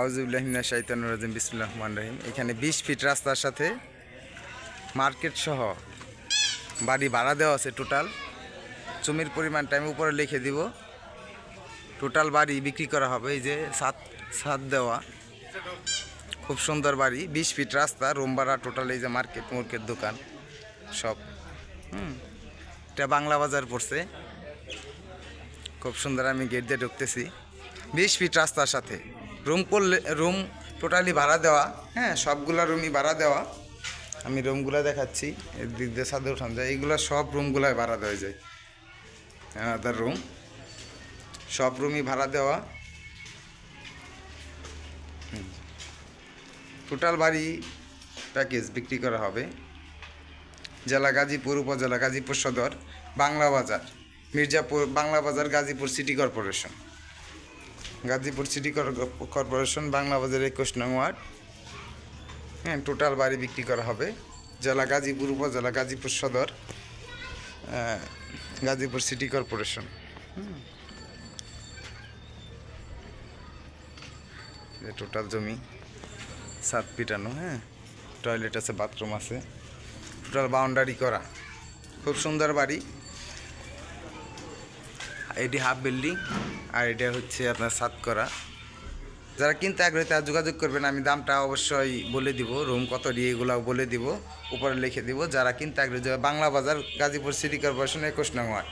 আউযুবিল্লাহি মিনাশ শাইতানির রাজিম বিসমিল্লাহির রহমানির রহিম। এখানে 20 ফিট রাস্তার সাথে মার্কেট সহ বাড়ি ভাড়া দেওয়া আছে। টোটাল জমির পরিমাণটা আমি উপরে লিখে দিব। টোটাল বাড়ি বিক্রি করা হবে। এই যে ছাদ দেওয়া, খুব সুন্দর বাড়ি, 20 ফিট রাস্তা, রুম ভাড়া টোটাল। এই যে মার্কেট দোকান সব। এটা বাংলা বাজার পড়ছে। খুব সুন্দর, আমি গেট দিয়ে ঢুকতেছি। 20 ফিট রাস্তার সাথে রুম টোটালি ভাড়া দেওয়া। হ্যাঁ, সবগুলা রুমই ভাড়া দেওয়া। আমি রুমগুলো দেখাচ্ছি। এর দিক দিয়ে ছাদে উঠান যায়। এইগুলো সব রুমগুলাই ভাড়া দেওয়া যায়। আদার রুম, সব রুমই ভাড়া দেওয়া। টোটাল বাড়ি প্যাকেজ বিক্রি করা হবে। জেলা গাজীপুর, উপজেলা গাজীপুর সদর, বাংলা বাজার, মির্জাপুর, বাংলা বাজার, Gazipur city corporation. Gazipur city corporation, Bangla বাজার, 21 নং ওয়ার্ড। হ্যাঁ, টোটাল বাড়ি বিক্রি করা হবে। জেলা গাজীপুর, উপজেলা গাজীপুর সদর, গাজীপুর সিটি কর্পোরেশন। টোটাল জমি, ছাদ পিটানো। হ্যাঁ, টয়লেট আছে, বাথরুম আছে, টোটাল বাউন্ডারি করা। খুব সুন্দর বাড়ি। এটি হাফ বিল্ডিং, আর এটা হচ্ছে আপনার ছাদ করা। যারা কিনতে আগ্রহী তারা যোগাযোগ করবেন। আমি দামটা অবশ্যই বলে দিব, রুম কত দিয়ে এগুলাও বলে দিব, উপরে লিখে দিব। যারা কিনতে আগ্রহী, বাংলা বাজার, গাজীপুর সিটি কর্পোরেশন, 21 নং ওয়ার্ড।